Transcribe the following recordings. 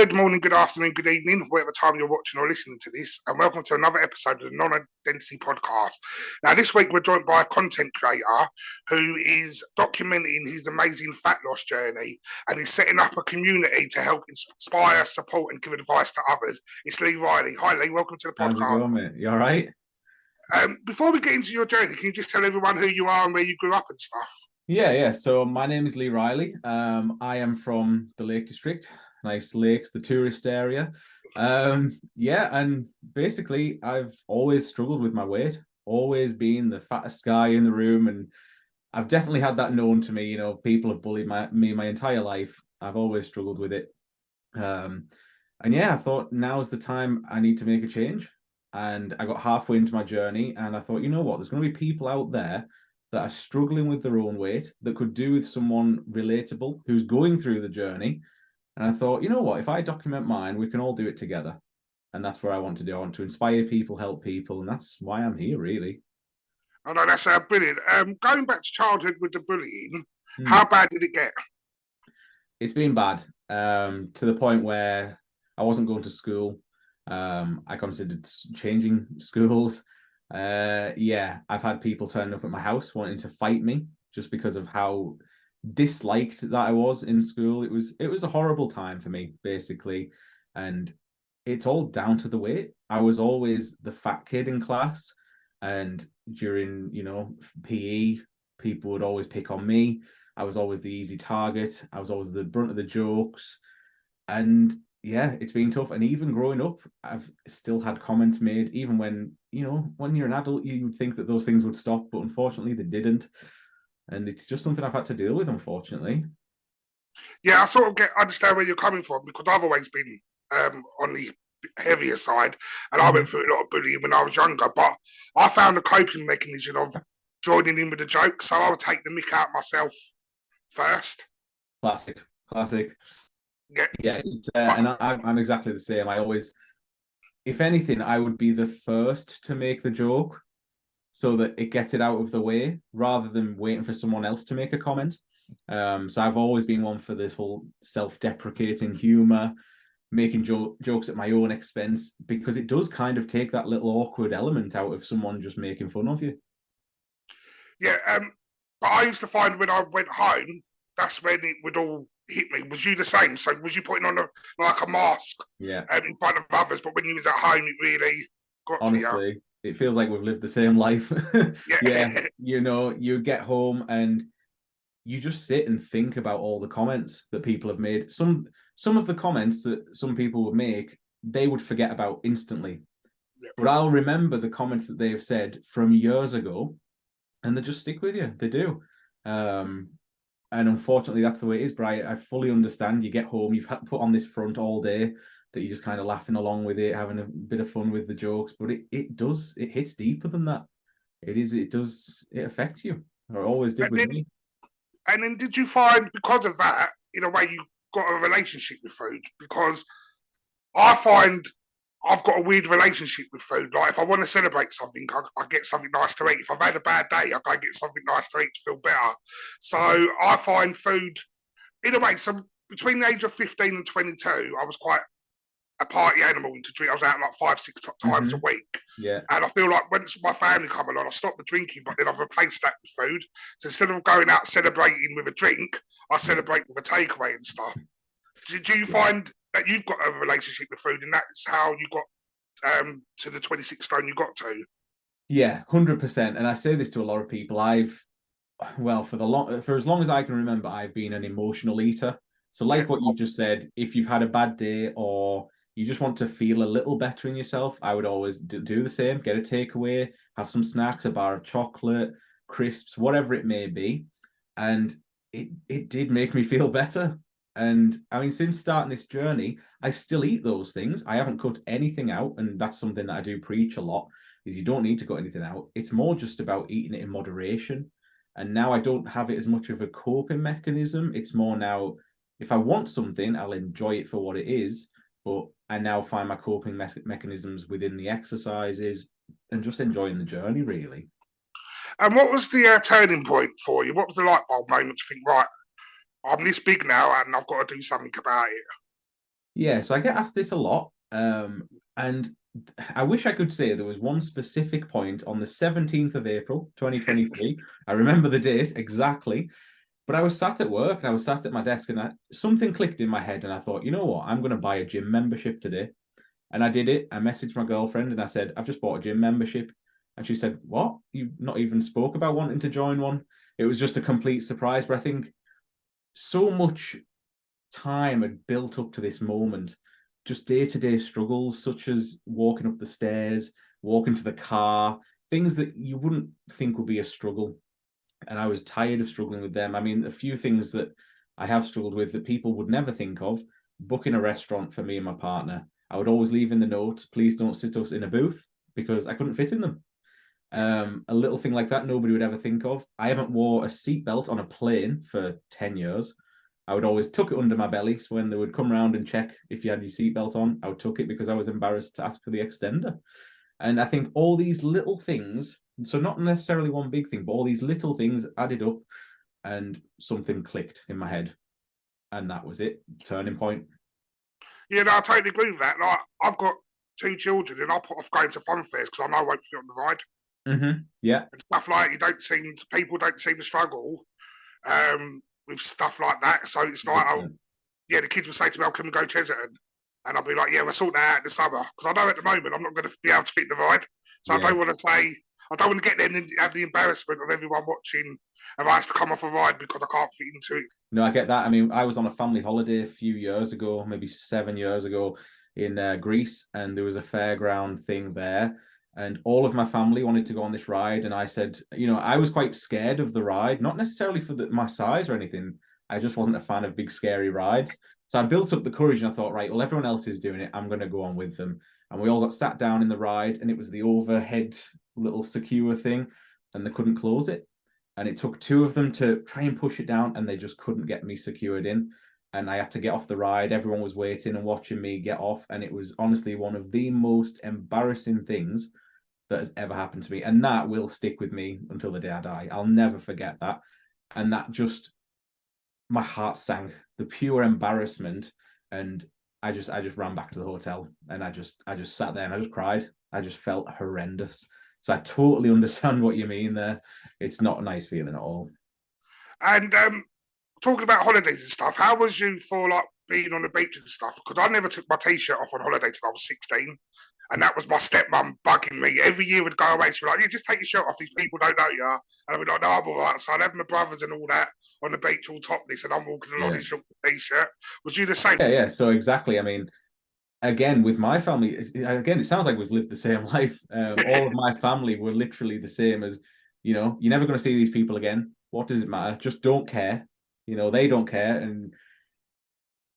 Good morning, good afternoon, good evening, whatever time you're watching or listening to this, and welcome to another episode of the Non-Identity podcast. Now, this week we're joined by a content creator who is documenting his amazing fat loss journey and is setting up a community to help inspire, support, and give advice to others. It's Lee Riley. Hi, Lee. Welcome to the podcast. How's it going, mate? You all right? Before we get into your journey, can you just tell everyone who you are and where you grew up and stuff? Yeah. So my name is Lee Riley. I am from the Lake District. Nice lakes, the tourist area. And basically I've always struggled with my weight, always been the fattest guy in the room, and I've definitely had that known to me. You know, people have bullied me my entire life. I've always struggled with it. I thought now's the time I need to make a change. And I got halfway into my journey and I thought, you know what, there's going to be people out there that are struggling with their own weight that could do with someone relatable who's going through the journey. And I thought, you know what, if I document mine, we can all do it together. And that's what I want to do. I want to inspire people, help people. And that's why I'm here, really. I know, that's brilliant. Going back to childhood with the bullying, how bad did it get? It's been bad, to the point where I wasn't going to school. I considered changing schools. I've had people turn up at my house wanting to fight me just because of how disliked that I was in school. It was a horrible time for me, basically, and it's all down to the weight. I was always the fat kid in class, and during PE, people would always pick on me. I was always the easy target. I was always the brunt of the jokes, and yeah, it's been tough. And even growing up, I've still had comments made, even when you're an adult, you would think that those things would stop, but unfortunately they didn't. And it's just something I've had to deal with, unfortunately. Yeah, I sort of understand where you're coming from, because I've always been on the heavier side, and I went through a lot of bullying when I was younger, but I found a coping mechanism of joining in with the joke, so I would take the mick out myself first. Classic. Yeah. I'm exactly the same. I always, if anything, I would be the first to make the joke so that it gets it out of the way rather than waiting for someone else to make a comment. So I've always been one for this whole self-deprecating humor, making jokes at my own expense, because it does kind of take that little awkward element out of someone just making fun of you. Yeah, but I used to find when I went home, that's when it would all hit me. Was you the same? So was you putting on a mask in front of others, but when you was at home, it really got Honestly, to you? It feels like we've lived the same life. Yeah. You get home and you just sit and think about all the comments that people have made. Some of the comments that some people would make, they would forget about instantly. Yeah. But I'll remember the comments that they've said from years ago, and they just stick with you. They do. And unfortunately, that's the way it is. But I fully understand. You get home, you've put on this front all day, that you're just kind of laughing along with it, having a bit of fun with the jokes. But it hits deeper than that. It affects you. Or it always did with me. And then did you find, because of that, in a way, you got a relationship with food? Because I find I've got a weird relationship with food. Like, if I want to celebrate something, I get something nice to eat. If I've had a bad day, I go get something nice to eat to feel better. So I find food, in a way, so between the age of 15 and 22, I was quite a party animal into drink. I was out like 5-6 times a week. Yeah. And I feel like once my family come along, I stop the drinking, but then I've replaced that with food. So instead of going out celebrating with a drink, I celebrate with a takeaway and stuff. Do you find that you've got a relationship with food, and that's how you got to the 26 stone you got to? Yeah, 100%. And I say this to a lot of people. For as long as I can remember, I've been an emotional eater. So like what you've just said, if you've had a bad day or you just want to feel a little better in yourself, I would always do the same. Get a takeaway, have some snacks, a bar of chocolate, crisps, whatever it may be. And it did make me feel better. And I mean, since starting this journey, I still eat those things. I haven't cut anything out. And that's something that I do preach a lot, is you don't need to cut anything out. It's more just about eating it in moderation. And now I don't have it as much of a coping mechanism. It's more now, if I want something, I'll enjoy it for what it is. But I now find my coping mechanisms within the exercises and just enjoying the journey, really. And what was the turning point for you? What was the light bulb moment to think, right, I'm this big now and I've got to do something about it? Yeah, so I get asked this a lot. And I wish I could say there was one specific point on the 17th of April, 2023. I remember the date exactly. But I was sat at work and I was sat at my desk and something clicked in my head and I thought, you know what? I'm going to buy a gym membership today. And I did it. I messaged my girlfriend and I said, I've just bought a gym membership. And she said, what? You not even spoke about wanting to join one? It was just a complete surprise. But I think so much time had built up to this moment, just day-to-day struggles, such as walking up the stairs, walking to the car, things that you wouldn't think would be a struggle. And I was tired of struggling with them. I mean, a few things that I have struggled with that people would never think of: booking a restaurant for me and my partner. I would always leave in the note, please don't sit us in a booth, because I couldn't fit in them. A little thing like that nobody would ever think of. I haven't wore a seatbelt on a plane for 10 years. I would always tuck it under my belly, so when they would come around and check if you had your seatbelt on, I would tuck it because I was embarrassed to ask for the extender. And I think all these little things, so not necessarily one big thing, but all these little things added up and something clicked in my head. And that was it. Turning point. Yeah, no, I totally agree with that. Like, I've got two children, and I put off going to fun fairs because I know I won't fit on the ride Yeah. and stuff like. People don't seem to struggle with stuff like that. So it's like, oh, yeah, the kids will say to me, "Oh, can we go Chesterton?" And I'll be like, "Yeah, we'll sort that out in the summer," because I know at the moment I'm not going to be able to fit the ride. So Yeah. I don't want to get there and have the embarrassment of everyone watching and I have to come off a ride because I can't fit into it. No, I get that. I mean, I was on a family holiday a few years ago, maybe 7 years ago, in Greece, and there was a fairground thing there. And all of my family wanted to go on this ride. And I said, I was quite scared of the ride, not necessarily for my size or anything. I just wasn't a fan of big, scary rides. So I built up the courage and I thought, right, well, everyone else is doing it. I'm going to go on with them. And we all got sat down in the ride, and it was the overhead little secure thing, and they couldn't close it. And it took two of them to try and push it down, and they just couldn't get me secured in. And I had to get off the ride. Everyone was waiting and watching me get off. And it was honestly one of the most embarrassing things that has ever happened to me. And that will stick with me until the day I die. I'll never forget that. And that just, my heart sank, the pure embarrassment. And I just ran back to the hotel, and I just sat there and I just cried. I just felt horrendous. So I totally understand what you mean there. It's not a nice feeling at all. And talking about holidays and stuff, how was you for like being on the beach and stuff? Because I never took my t-shirt off on holiday till I was 16. And that was my stepmom bugging me. Every year would go away. She'd be like, "Yeah, just take your shirt off. These people don't know you." And I'd be like, "No, I'm all right." So I'd have my brothers and all that on the beach all topless, and I'm walking along Yeah. in short t-shirt. Was you the same? Yeah. So exactly. I mean, again, with my family, again, it sounds like we've lived the same life. All of my family were literally the same as, you're never going to see these people again. What does it matter? Just don't care. They don't care. And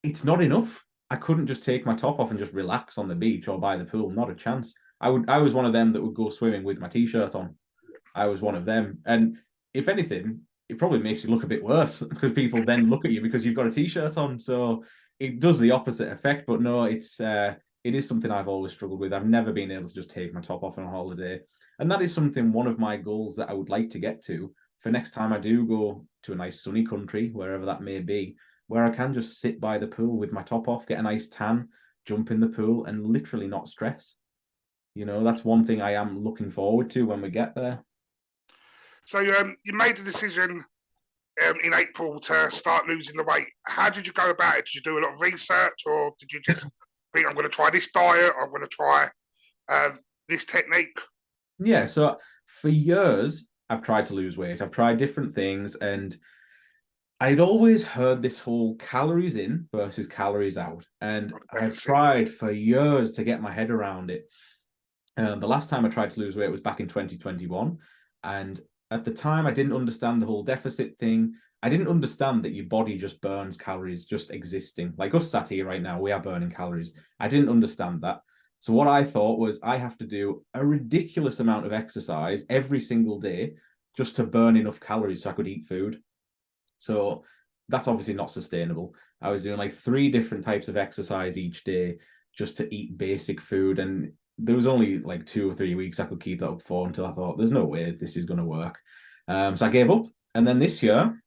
it's not enough. I couldn't just take my top off and just relax on the beach or by the pool. Not a chance. I was one of them that would go swimming with my t-shirt on. I was one of them. And if anything, it probably makes you look a bit worse because people then look at you because you've got a t-shirt on. So it does the opposite effect. But no, it is something I've always struggled with. I've never been able to just take my top off on a holiday. And that is something, one of my goals that I would like to get to for next time I do go to a nice sunny country, wherever that may be, where I can just sit by the pool with my top off, get a nice tan, jump in the pool, and literally not stress. That's one thing I am looking forward to when we get there. So you made the decision in April to start losing the weight. How did you go about it? Did you do a lot of research, or did you just think, "I'm going to try this diet, I'm going to try uh, this technique"? Yeah, so for years, I've tried to lose weight. I've tried different things, and I'd always heard this whole calories in versus calories out. And I've Deficit. tried for years to get my head around it. The last time I tried to lose weight was back in 2021. And at the time, I didn't understand the whole deficit thing. I didn't understand that your body just burns calories just existing. Like us sat here right now, we are burning calories. I didn't understand that. So what I thought was I have to do a ridiculous amount of exercise every single day just to burn enough calories so I could eat food. So that's obviously not sustainable. I was doing like 3 different types of exercise each day just to eat basic food. And there was only like 2 or 3 weeks I could keep that up for until I thought, there's no way this is going to work. So I gave up. And then this year,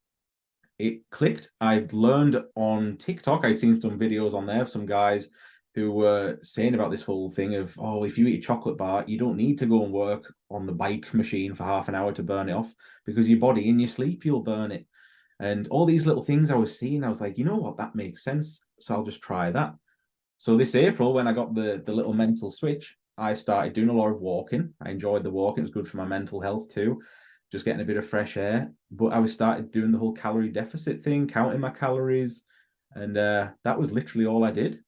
it clicked. I'd learned on TikTok, I'd seen some videos on there of some guys who were saying about this whole thing of, oh, if you eat a chocolate bar, you don't need to go and work on the bike machine for half an hour to burn it off, because your body in your sleep, you'll burn it. And all these little things I was seeing, I was like, you know what, that makes sense. So I'll just try that. So this April, when I got the little mental switch, I started doing a lot of walking. I enjoyed the walking. It was good for my mental health too, just getting a bit of fresh air. But I was started doing the whole calorie deficit thing, counting my calories. And that was literally all I did.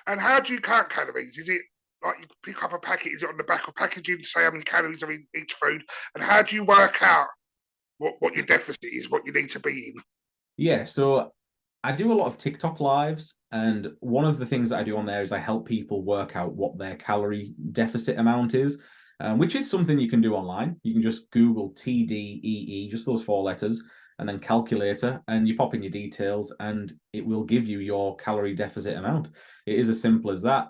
And how do you count calories? Is it like you pick up a packet? Is it on the back of packaging to say how many calories are in each food? And how do you work out what your deficit is, what you need to be in? Yeah, so I do a lot of TikTok lives, and one of the things that I do on there is I help people work out what their calorie deficit amount is, which is something you can do online. You can just Google TDEE, just those 4 letters, and then calculator, and you pop in your details, and it will give you your calorie deficit amount. It is as simple as that.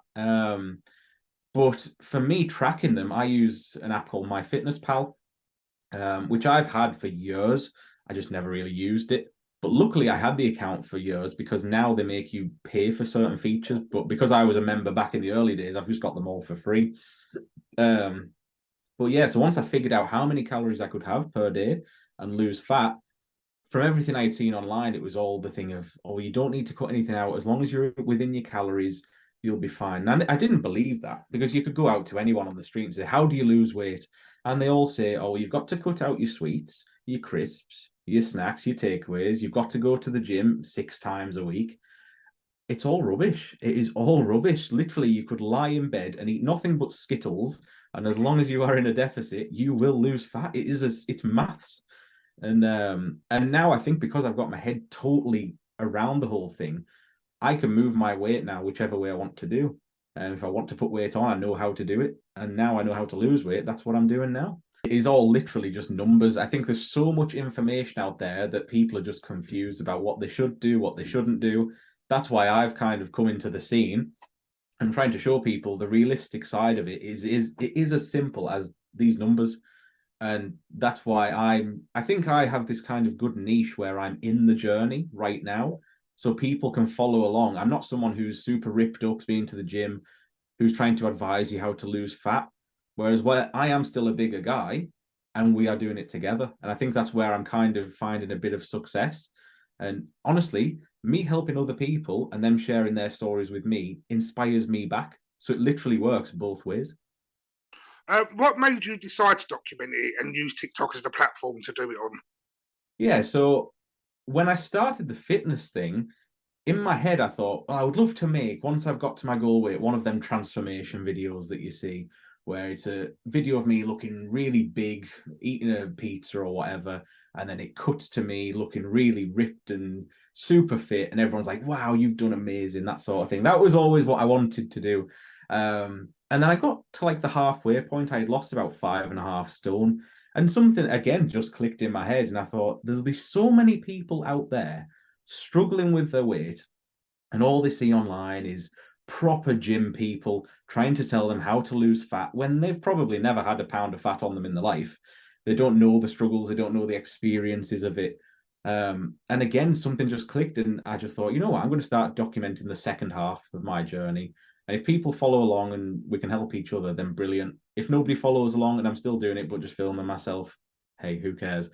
But for me, tracking them, I use an app called MyFitnessPal, which I've had for years. I just never really used it. But luckily, I had the account for years, because now they make you pay for certain features. But because I was a member back in the early days, I've just got them all for free. But yeah, so once I figured out how many calories I could have per day and lose fat, from everything I'd seen online, it was all the thing of, oh, you don't need to cut anything out. As long as you're within your calories, you'll be fine. And I didn't believe that, because you could go out to anyone on the street and say, how do you lose weight? And they all say, oh, you've got to cut out your sweets, your crisps, your snacks, your takeaways. You've got to go to the gym 6 times a week. It's all rubbish. It is all rubbish. Literally, you could lie in bed and eat nothing but Skittles. And as long as you are in a deficit, you will lose fat. It's maths. And now I think, because I've got my head totally around the whole thing, I can move my weight now whichever way I want to do. And if I want to put weight on, I know how to do it. And now I know how to lose weight. That's what I'm doing now. It is all literally just numbers. I think there's so much information out there that people are just confused about what they should do, what they shouldn't do. That's why I've kind of come into the scene and trying to show people the realistic side of it is as simple as these numbers. And that's why I think I have this kind of good niche where I'm in the journey right now, so people can follow along. I'm not someone who's super ripped up, being to the gym, who's trying to advise you how to lose fat. Whereas where I am still a bigger guy, and we are doing it together. And I think that's where I'm kind of finding a bit of success. And honestly, me helping other people and them sharing their stories with me inspires me back. So it literally works both ways. What made you decide to document it and use TikTok as the platform to do it on? Yeah, so when I started the fitness thing, in my head, I thought, well, I would love to make, once I've got to my goal weight, one of them transformation videos that you see, where it's a video of me looking really big, eating a pizza or whatever, and then it cuts to me looking really ripped and super fit, and everyone's like, wow, you've done amazing, that sort of thing. That was always what I wanted to do. And then I got to like the halfway point. I had lost about 5.5 stone, and something again just clicked in my head, and I thought, there'll be so many people out there struggling with their weight, and all they see online is proper gym people trying to tell them how to lose fat when they've probably never had a pound of fat on them in their life. They don't know the struggles, they don't know the experiences of it. And again, something just clicked, and I just thought, you know what, I'm going to start documenting the second half of my journey. And if people follow along and we can help each other, then brilliant. If nobody follows along and I'm still doing it, but just filming myself, hey, who cares?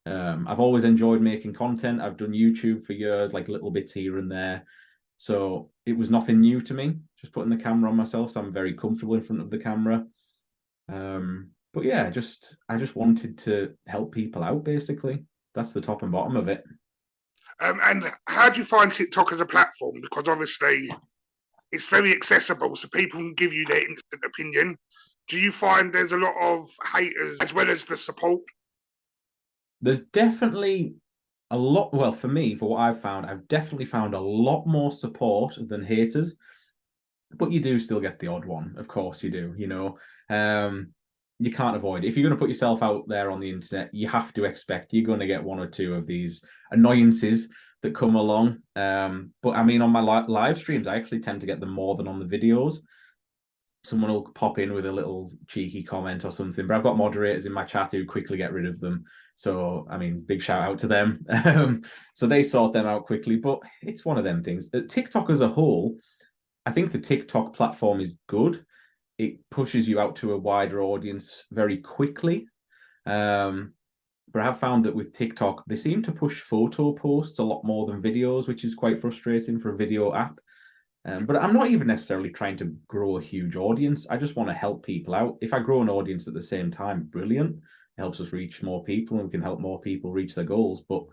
I've always enjoyed making content. I've done YouTube for years, like little bits here and there. So it was nothing new to me, just putting the camera on myself. So I'm very comfortable in front of the camera. But yeah, I just wanted to help people out, basically. That's the top and bottom of it. And how do you find TikTok as a platform? Because obviously it's very accessible, so people can give you their instant opinion. Do you find there's a lot of haters as well as the support? There's definitely a lot, well, for me, for what I've found, I've definitely found a lot more support than haters. But you do still get the odd one, of course you do, you know. You can't avoid it. If you're going to put yourself out there on the internet, you have to expect you're going to get one or two of these annoyances that come along. But I mean, on my live streams, I actually tend to get them more than on the videos. Someone will pop in with a little cheeky comment or something, but I've got moderators in my chat who quickly get rid of them. So, I mean, big shout out to them. So they sort them out quickly, but it's one of them things. TikTok as a whole, I think the TikTok platform is good. It pushes you out to a wider audience very quickly. But I've found that with TikTok, they seem to push photo posts a lot more than videos, which is quite frustrating for a video app. But I'm not even necessarily trying to grow a huge audience. I just want to help people out. If I grow an audience at the same time, brilliant. It helps us reach more people and we can help more people reach their goals. But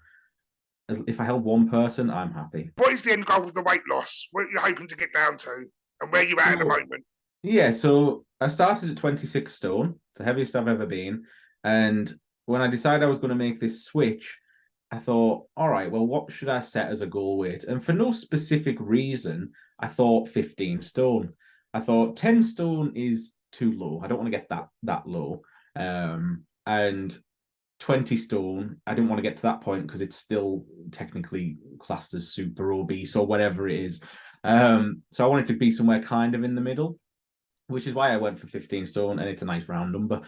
if I help one person, I'm happy. What is the end goal with the weight loss? What are you hoping to get down to, and where are you at the moment? Yeah, so I started at 26 stone. It's the heaviest I've ever been. And when I decided I was going to make this switch, I thought, all right, well, what should I set as a goal weight? And for no specific reason, I thought 15 stone. I thought 10 stone is too low. I don't want to get that low. And 20 stone, I didn't want to get to that point because it's still technically classed as super obese or whatever it is. So I wanted to be somewhere kind of in the middle, which is why I went for 15 stone, and it's a nice round number,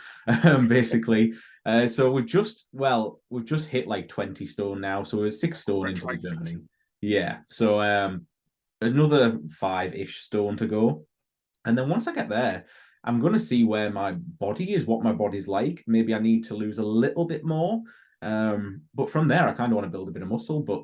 basically. So we've just hit like 20 stone now, so we're 6 stone into the journey. Yeah, so another 5-ish stone to go, and then once I get there, I'm going to see where my body is, what my body's like. Maybe I need to lose a little bit more, but from there, I kind of want to build a bit of muscle. But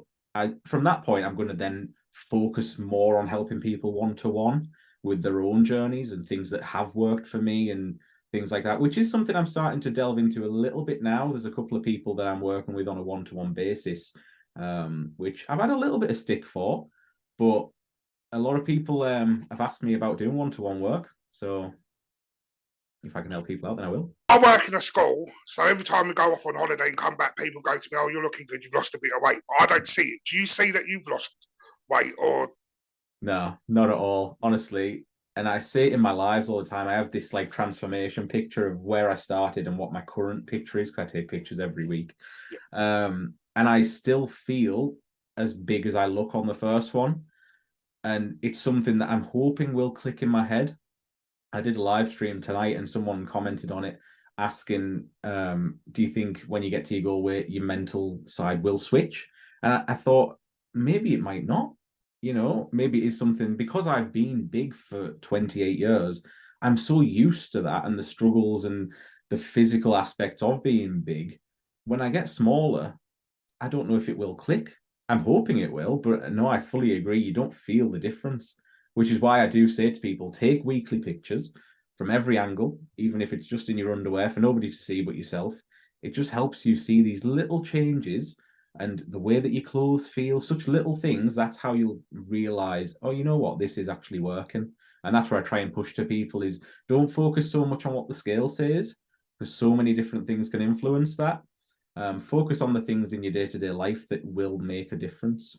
from that point, I'm going to then focus more on helping people one-to-one with their own journeys and things that have worked for me and things like that, which is something I'm starting to delve into a little bit now. There's a couple of people that I'm working with on a one-to-one basis, which I've had a little bit of stick for, but a lot of people have asked me about doing one-to-one work. So if I can help people out, then I will. I work in a school, so every time we go off on holiday and come back, people go to me, "Oh, you're looking good. You've lost a bit of weight." But I don't see it. Do you see that you've lost weight, or? No, not at all, honestly. And I see it in my lives all the time. I have this like transformation picture of where I started and what my current picture is, because I take pictures every week. Yeah. And I still feel as big as I look on the first one. And it's something that I'm hoping will click in my head. I did a live stream tonight and someone commented on it asking, do you think when you get to your goal weight, your mental side will switch? And I thought maybe it might not. Maybe it is something, because I've been big for 28 years, I'm so used to that and the struggles and the physical aspects of being big. When I get smaller, I don't know if it will click. I'm hoping it will, but no, I fully agree. You don't feel the difference, which is why I do say to people, take weekly pictures from every angle, even if it's just in your underwear for nobody to see but yourself. It just helps you see these little changes and the way that your clothes feel, such little things. That's how you'll realize, oh, you know what, this is actually working. And that's where I try and push to people is don't focus so much on what the scale says, because so many different things can influence that. Focus on the things in your day-to-day life that will make a difference.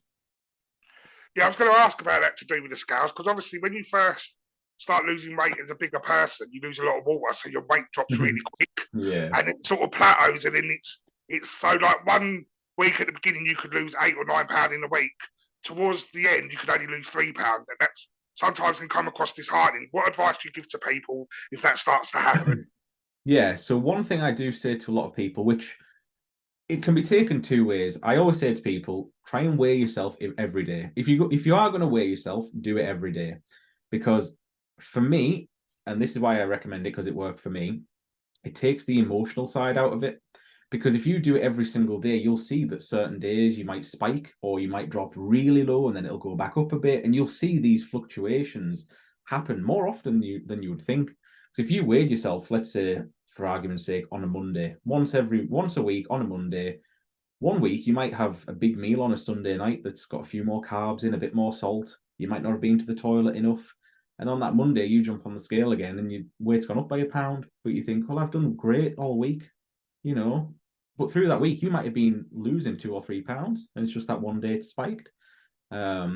Yeah, I was going to ask about that to do with the scales, because obviously when you first start losing weight as a bigger person, you lose a lot of water, so your weight drops really quick. Yeah. And it sort of plateaus, and then it's so like 1 week at the beginning you could lose 8 or 9 pounds in a week. Towards the end, you could only lose 3 pounds, and that's sometimes can come across disheartening. What advice do you give to people if that starts to happen? Yeah, so one thing I do say to a lot of people, which it can be taken 2 ways. I always say to people, try and weigh yourself every day. If you are going to weigh yourself, do it every day. Because for me, and this is why I recommend it because it worked for me, it takes the emotional side out of it. Because if you do it every single day, you'll see that certain days you might spike or you might drop really low and then it'll go back up a bit. And you'll see these fluctuations happen more often than you would think. So if you weighed yourself, let's say, for argument's sake, on a Monday, once a week on a Monday, 1 week you might have a big meal on a Sunday night that's got a few more carbs in, a bit more salt. You might not have been to the toilet enough. And on that Monday, you jump on the scale again and your weight's gone up by £1, but you think, well, I've done great all week, But through that week, you might have been losing 2 or 3 pounds, and it's just that one day it's spiked. So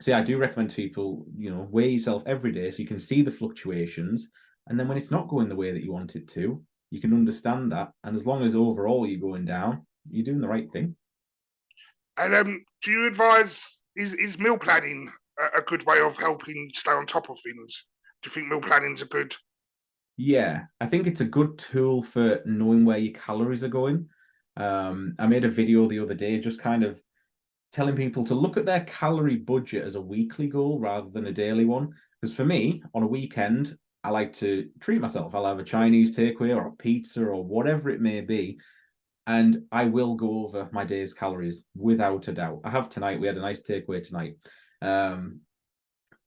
yeah, I do recommend to people, weigh yourself every day so you can see the fluctuations. And then when it's not going the way that you want it to, you can understand that. And as long as overall you're going down, you're doing the right thing. And do you advise, is meal planning a good way of helping stay on top of things? Do you think meal planning is a good? Yeah, I think it's a good tool for knowing where your calories are going. I made a video the other day just kind of telling people to look at their calorie budget as a weekly goal rather than a daily one. Because for me, on a weekend, I like to treat myself. I'll have a Chinese takeaway or a pizza or whatever it may be. And I will go over my day's calories without a doubt. I have tonight. We had a nice takeaway tonight.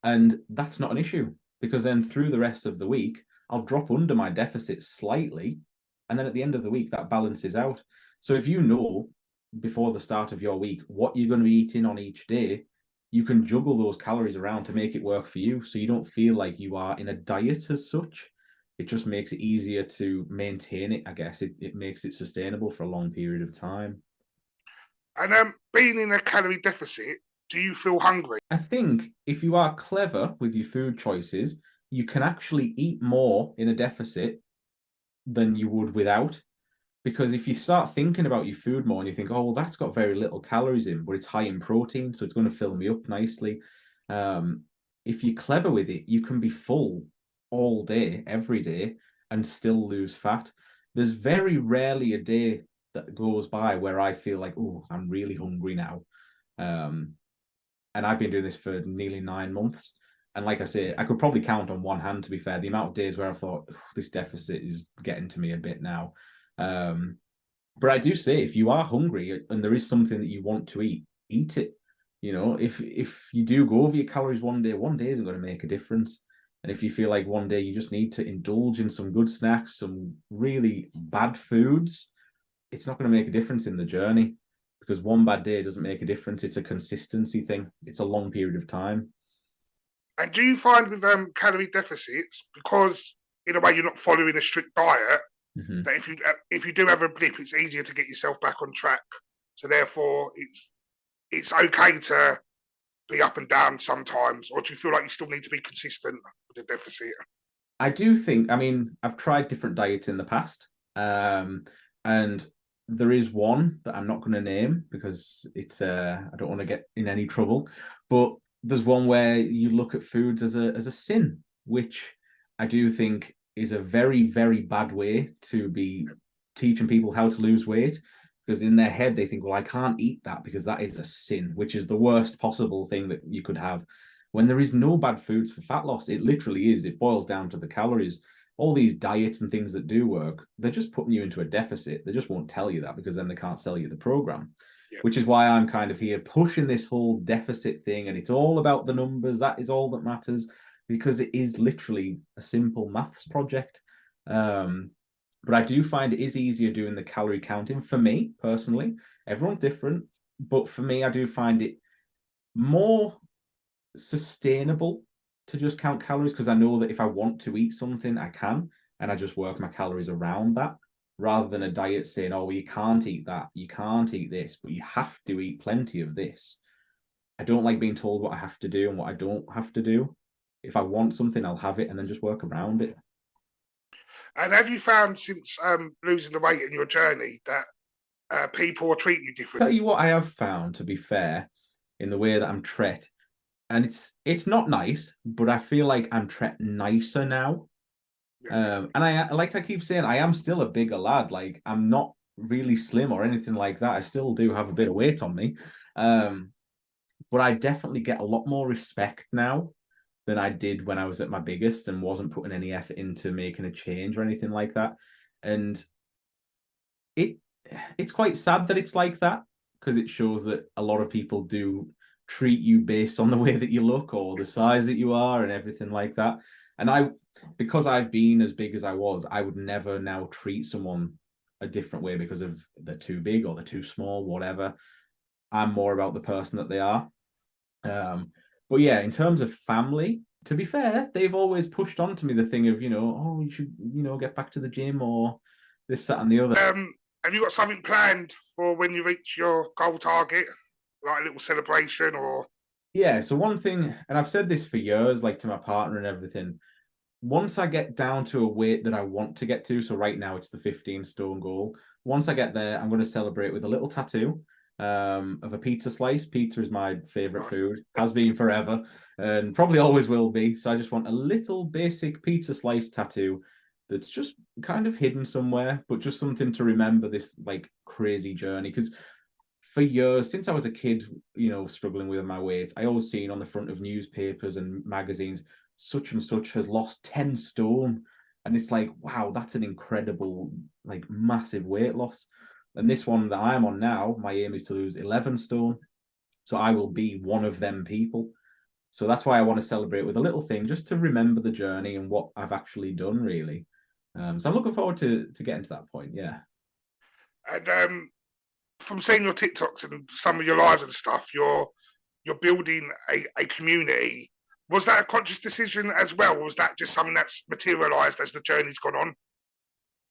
And that's not an issue because then through the rest of the week, I'll drop under my deficit slightly. And then at the end of the week, that balances out. So if you know before the start of your week what you're going to be eating on each day, you can juggle those calories around to make it work for you. So you don't feel like you are in a diet as such. It just makes it easier to maintain it, I guess. It makes it sustainable for a long period of time. And being in a calorie deficit, do you feel hungry? I think if you are clever with your food choices, you can actually eat more in a deficit than you would without. Because if you start thinking about your food more and you think, oh, well, that's got very little calories in, but it's high in protein, so it's going to fill me up nicely. If you're clever with it, you can be full all day, every day, and still lose fat. There's very rarely a day that goes by where I feel like, oh, I'm really hungry now. And I've been doing this for nearly 9 months. And like I say, I could probably count on one hand, to be fair, the amount of days where I thought this deficit is getting to me a bit now. But I do say, if you are hungry and there is something that you want to eat it. You know, if you do go over your calories one day isn't going to make a difference. And if you feel like one day you just need to indulge in some good snacks, some really bad foods, it's not going to make a difference in the journey because one bad day doesn't make a difference. It's a consistency thing. It's a long period of time. And do you find with calorie deficits, because in a way you're not following a strict diet, Mm-hmm. that if you do have a blip, it's easier to get yourself back on track. So therefore, it's okay to be up and down sometimes, or do you feel like you still need to be consistent with the deficit? I do think, I mean, I've tried different diets in the past. And there is one that I'm not going to name because it's I don't want to get in any trouble. But there's one where you look at foods as a sin, which I do think is a very, very bad way to be teaching people how to lose weight. Because in their head they think, well, I can't eat that because that is a sin, which is the worst possible thing that you could have. When there is no bad foods for fat loss, it literally is. It boils down to the calories. All these diets and things that do work, they're just putting you into a deficit. They just won't tell you that because then they can't sell you the program. Yeah. Which is why I'm kind of here pushing this whole deficit thing. And it's all about the numbers. That is all that matters because it is literally a simple maths project. But I do find it is easier doing the calorie counting for me personally. Everyone's different. But for me, I do find it more sustainable to just count calories because I know that if I want to eat something, I can, and I just work my calories around that rather than a diet saying, oh, well, you can't eat that, you can't eat this, but you have to eat plenty of this. I don't like being told what I have to do and what I don't have to do. If I want something, I'll have it and then just work around it. And have you found since losing the weight in your journey that people are treating you differently? Tell you what I have found, to be fair, in the way that I'm treated. And it's not nice, but I feel like I'm treated nicer now. And I keep saying, I am still a bigger lad. Like I'm not really slim or anything like that. I still do have a bit of weight on me. But I definitely get a lot more respect now than I did when I was at my biggest and wasn't putting any effort into making a change or anything like that. And it's quite sad that it's like that because it shows that a lot of people do treat you based on the way that you look or the size that you are and everything like that. And because I've been as big as I was, I would never now treat someone a different way because of they're too big or they're too small, whatever. I'm more about the person that they are. But yeah, in terms of family, to be fair, they've always pushed on to me the thing of, oh, you should, get back to the gym or this, that, and the other. Have you got something planned for when you reach your goal target? Like a little celebration or? Yeah, so one thing, and I've said this for years, like to my partner and everything, once I get down to a weight that I want to get to, so right now it's the 15 stone goal. Once I get there, I'm going to celebrate with a little tattoo of a pizza slice. Pizza is my favorite food, has been forever, and probably always will be. So I just want a little basic pizza slice tattoo that's just kind of hidden somewhere, but just something to remember this like crazy journey. Because for years, since I was a kid, struggling with my weight, I always seen on the front of newspapers and magazines, such and such has lost 10 stone. And it's like, wow, that's an incredible, like massive weight loss. And this one that I'm on now, my aim is to lose 11 stone. So I will be one of them people. So that's why I want to celebrate with a little thing, just to remember the journey and what I've actually done, really. So I'm looking forward to getting to that point. Yeah. And from seeing your TikToks and some of your lives and stuff, you're building a community. Was that a conscious decision as well, or was that just something that's materialized as the journey's gone on?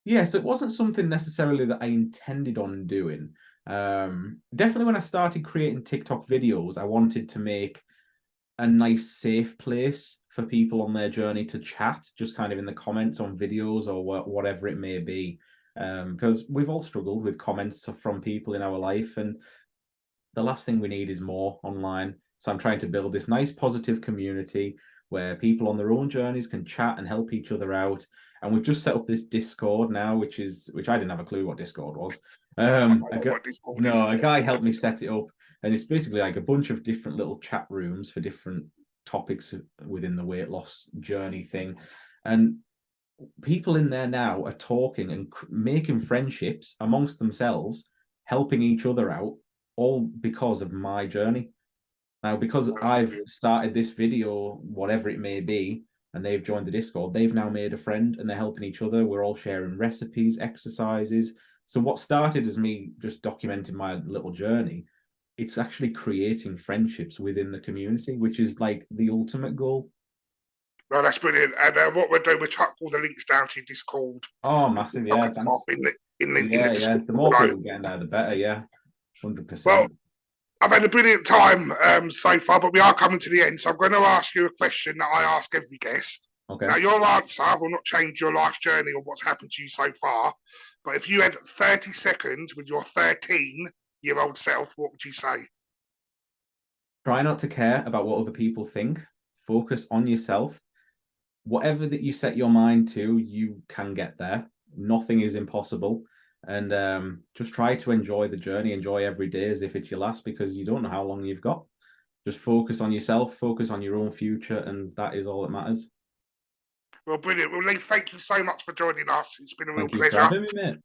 Yeah, so it wasn't something necessarily that I intended on doing. Definitely when I started creating TikTok videos, I wanted to make a nice, safe place for people on their journey to chat, just kind of in the comments on videos or whatever it may be. Because we've all struggled with comments from people in our life, and the last thing we need is more online. So I'm trying to build this nice, positive community where people on their own journeys can chat and help each other out. And we've just set up this Discord now, which I didn't have a clue what Discord was. A guy helped me set it up, and it's basically like a bunch of different little chat rooms for different topics within the weight loss journey thing. And people in there now are talking and making friendships amongst themselves, helping each other out, all because of my journey. Now, because I've started this video, whatever it may be, and they've joined the Discord, they've now made a friend and they're helping each other. We're all sharing recipes, exercises. So what started as me just documenting my little journey, it's actually creating friendships within the community, which is like the ultimate goal. No, that's brilliant. And what we'll do, we'll chuck all the links down to your Discord. Oh, massive, yeah, thanks. In the description. The more people get in there, the better, yeah, 100%. Well, I've had a brilliant time so far, but we are coming to the end. So I'm going to ask you a question that I ask every guest. Okay. Now, your answer will not change your life journey or what's happened to you so far. But if you had 30 seconds with your 13-year-old self, what would you say? Try not to care about what other people think. Focus on yourself. Whatever that you set your mind to, you can get there. Nothing is impossible. And just try to enjoy the journey, enjoy every day as if it's your last, because you don't know how long you've got. Just focus on yourself, focus on your own future, and that is all that matters. Well, brilliant. Well, Lee, thank you so much for joining us. It's been a real pleasure. Thank you for having me, mate.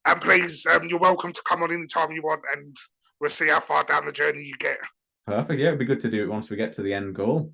And please, you're welcome to come on anytime you want, and we'll see how far down the journey you get. Perfect. Yeah, it'd be good to do it once we get to the end goal.